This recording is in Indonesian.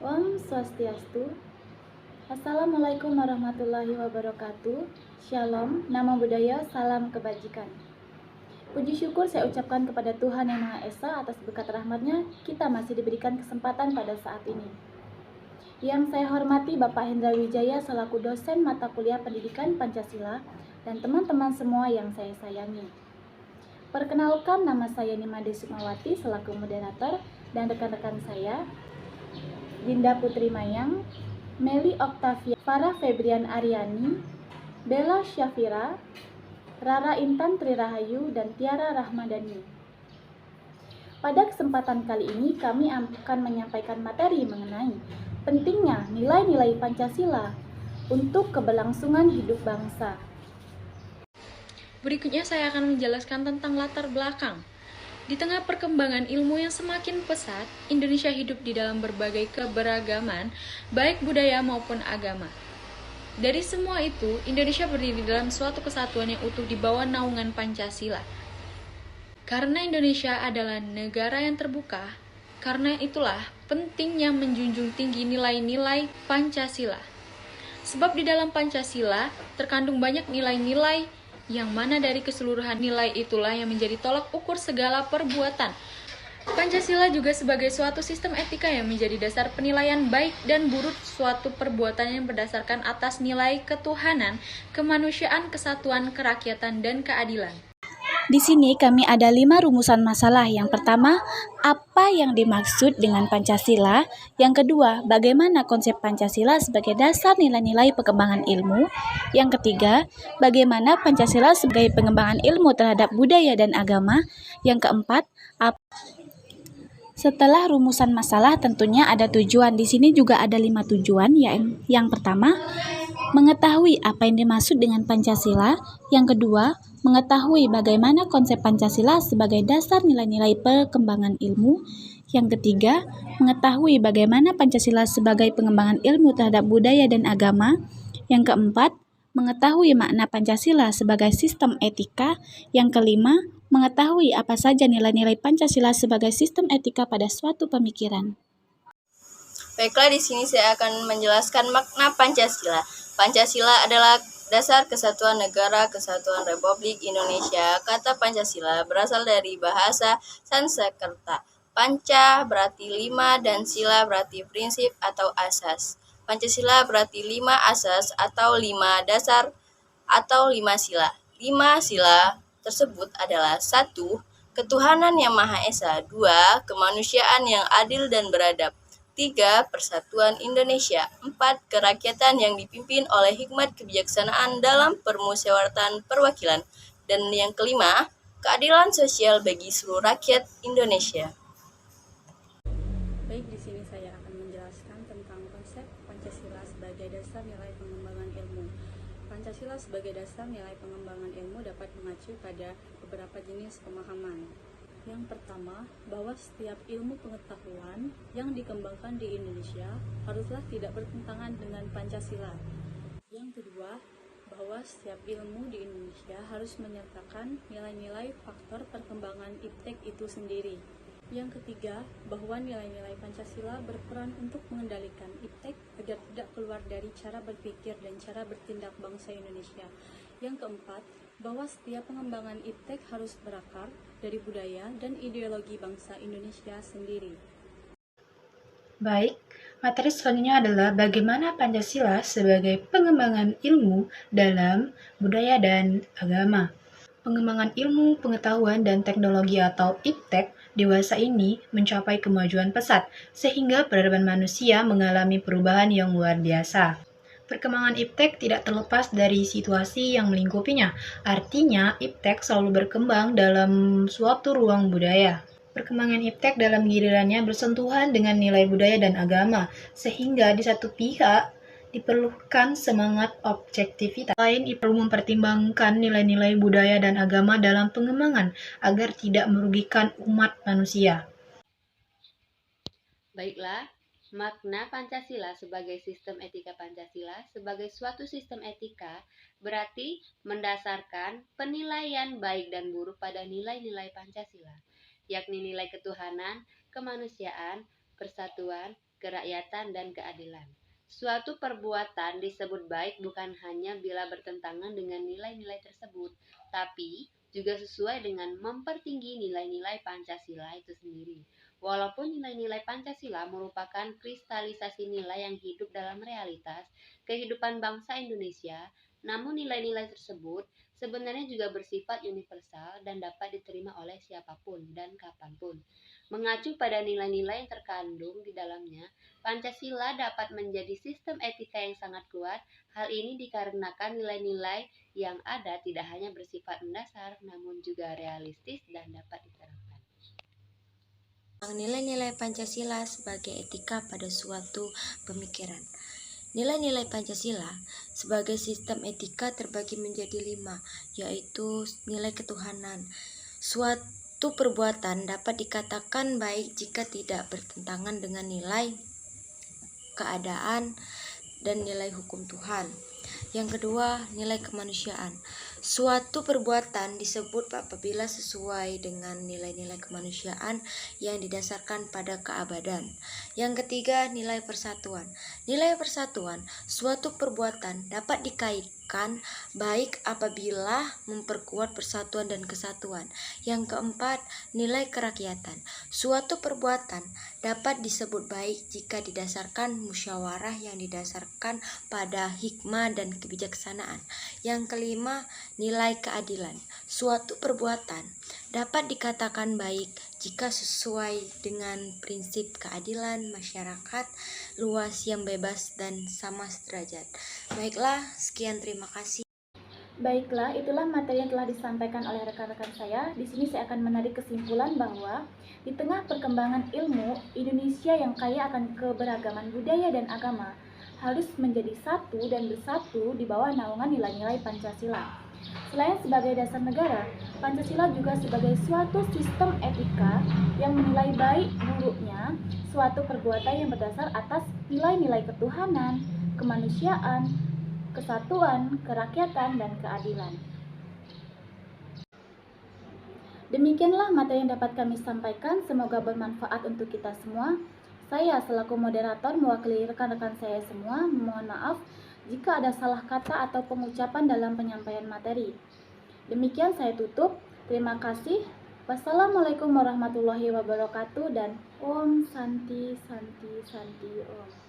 Om Swastiastu. Assalamualaikum warahmatullahi wabarakatuh. Shalom, nama budaya, salam kebajikan. Puji syukur saya ucapkan kepada Tuhan Yang Maha Esa atas berkat rahmat-Nya, kita masih diberikan kesempatan pada saat ini. Yang saya hormati Bapak Hendra Wijaya selaku dosen mata kuliah pendidikan Pancasila dan teman-teman semua yang saya sayangi. Perkenalkan, nama saya Nimade Sukmawati selaku moderator dan rekan-rekan saya Dinda Putri Mayang, Meli Oktavia, Farah Febrian Aryani, Bella Syafira, Rara Intan Trirahayu, dan Tiara Rahmadani. Pada kesempatan kali ini kami akan menyampaikan materi mengenai pentingnya nilai-nilai Pancasila untuk keberlangsungan hidup bangsa. Berikutnya saya akan menjelaskan tentang latar belakang. Di tengah perkembangan ilmu yang semakin pesat, Indonesia hidup di dalam berbagai keberagaman, baik budaya maupun agama. Dari semua itu, Indonesia berdiri dalam suatu kesatuan yang utuh di bawah naungan Pancasila. Karena Indonesia adalah negara yang terbuka, karena itulah pentingnya menjunjung tinggi nilai-nilai Pancasila. Sebab di dalam Pancasila terkandung banyak nilai-nilai yang mana dari keseluruhan nilai itulah yang menjadi tolak ukur segala perbuatan. Pancasila juga sebagai suatu sistem etika yang menjadi dasar penilaian baik dan buruk suatu perbuatan yang berdasarkan atas nilai ketuhanan, kemanusiaan, kesatuan, kerakyatan, dan keadilan. Di sini kami ada 5 rumusan masalah. Yang pertama, apa yang dimaksud dengan Pancasila? Yang kedua, bagaimana konsep Pancasila sebagai dasar nilai-nilai pengembangan ilmu? Yang ketiga, bagaimana Pancasila sebagai pengembangan ilmu terhadap budaya dan agama? Yang keempat, setelah rumusan masalah tentunya ada tujuan. Di sini juga ada 5 tujuan. Yang pertama, mengetahui apa yang dimaksud dengan Pancasila. Yang kedua, mengetahui bagaimana konsep Pancasila sebagai dasar nilai-nilai perkembangan ilmu. Yang ketiga, mengetahui bagaimana Pancasila sebagai pengembangan ilmu terhadap budaya dan agama. Yang keempat, mengetahui makna Pancasila sebagai sistem etika. Yang kelima, mengetahui apa saja nilai-nilai Pancasila sebagai sistem etika pada suatu pemikiran. Baiklah, di sini saya akan menjelaskan makna Pancasila. Pancasila adalah dasar kesatuan negara kesatuan Republik Indonesia. Kata Pancasila berasal dari bahasa Sanskerta. Panca berarti 5 dan sila berarti prinsip atau asas. Pancasila berarti 5 asas atau 5 dasar atau 5 sila. 5 sila tersebut adalah 1. Ketuhanan yang Maha Esa. 2. Kemanusiaan yang adil dan beradab. 3. Persatuan Indonesia. 4. Kerakyatan yang dipimpin oleh hikmat kebijaksanaan dalam permusyawaratan perwakilan. Dan yang kelima, keadilan sosial bagi seluruh rakyat Indonesia. Baik, di sini saya akan menjelaskan tentang konsep Pancasila sebagai dasar nilai pengembangan ilmu. Pancasila sebagai dasar nilai pengembangan ilmu dapat mengacu pada beberapa jenis pemahaman. Yang pertama, bahwa setiap ilmu pengetahuan yang dikembangkan di Indonesia haruslah tidak bertentangan dengan Pancasila. Yang kedua, bahwa setiap ilmu di Indonesia harus menyertakan nilai-nilai faktor perkembangan iptek itu sendiri. Yang ketiga, bahwa nilai-nilai Pancasila berperan untuk mengendalikan iptek agar tidak keluar dari cara berpikir dan cara bertindak bangsa Indonesia. Yang keempat, bahwa setiap pengembangan iptek harus berakar dari budaya dan ideologi bangsa Indonesia sendiri. Baik, materi selanjutnya adalah bagaimana Pancasila sebagai pengembangan ilmu dalam budaya dan agama. Pengembangan ilmu, pengetahuan, dan teknologi atau iptek dewasa ini mencapai kemajuan pesat, sehingga peradaban manusia mengalami perubahan yang luar biasa. Perkembangan iptek tidak terlepas dari situasi yang melingkupinya, artinya iptek selalu berkembang dalam suatu ruang budaya. Perkembangan iptek dalam gilirannya bersentuhan dengan nilai budaya dan agama, sehingga di satu pihak diperlukan semangat objektivitas. Lain perlu mempertimbangkan nilai-nilai budaya dan agama dalam pengembangan agar tidak merugikan umat manusia. Baiklah, makna Pancasila sebagai sistem etika. Pancasila sebagai suatu sistem etika berarti mendasarkan penilaian baik dan buruk pada nilai-nilai Pancasila, yakni nilai ketuhanan, kemanusiaan, persatuan, kerakyatan, dan keadilan. Suatu perbuatan disebut baik bukan hanya bila bertentangan dengan nilai-nilai tersebut, tapi juga sesuai dengan mempertinggi nilai-nilai Pancasila itu sendiri. Walaupun nilai-nilai Pancasila merupakan kristalisasi nilai yang hidup dalam realitas kehidupan bangsa Indonesia, namun nilai-nilai tersebut sebenarnya juga bersifat universal dan dapat diterima oleh siapapun dan kapanpun. Mengacu pada nilai-nilai yang terkandung di dalamnya, Pancasila dapat menjadi sistem etika yang sangat kuat. Hal ini dikarenakan nilai-nilai yang ada tidak hanya bersifat mendasar, namun juga realistis dan dapat diterapkan. Nilai-nilai Pancasila sebagai etika pada suatu pemikiran. Nilai-nilai Pancasila sebagai sistem etika terbagi menjadi 5, yaitu nilai ketuhanan. Suatu perbuatan dapat dikatakan baik jika tidak bertentangan dengan nilai keadaan dan nilai hukum Tuhan. Yang kedua, nilai kemanusiaan. Suatu perbuatan disebut apabila sesuai dengan nilai-nilai kemanusiaan yang didasarkan pada keabadan. Yang ketiga, nilai persatuan. Nilai persatuan, suatu perbuatan dapat dikaitkan baik apabila memperkuat persatuan dan kesatuan. Yang keempat, nilai kerakyatan. Suatu perbuatan dapat disebut baik jika didasarkan musyawarah yang didasarkan pada hikmah dan kebijaksanaan. Yang kelima, nilai keadilan. Suatu perbuatan dapat dikatakan baik jika sesuai dengan prinsip keadilan masyarakat luas yang bebas dan sama sederajat. Baiklah, sekian, terima kasih. Baiklah, itulah materi yang telah disampaikan oleh rekan-rekan saya. Di sini saya akan menarik kesimpulan bahwa di tengah perkembangan ilmu, Indonesia yang kaya akan keberagaman budaya dan agama harus menjadi satu dan bersatu di bawah naungan nilai-nilai Pancasila. Selain sebagai dasar negara, Pancasila juga sebagai suatu sistem etika yang menilai baik buruknya suatu perbuatan yang berdasar atas nilai-nilai ketuhanan, kemanusiaan, kesatuan, kerakyatan, dan keadilan. Demikianlah materi yang dapat kami sampaikan, semoga bermanfaat untuk kita semua. Saya selaku moderator mewakili rekan-rekan saya semua, mohon maaf jika ada salah kata atau pengucapan dalam penyampaian materi. Demikian saya tutup, terima kasih. Wassalamualaikum warahmatullahi wabarakatuh dan Om Santi Santi Santi Om.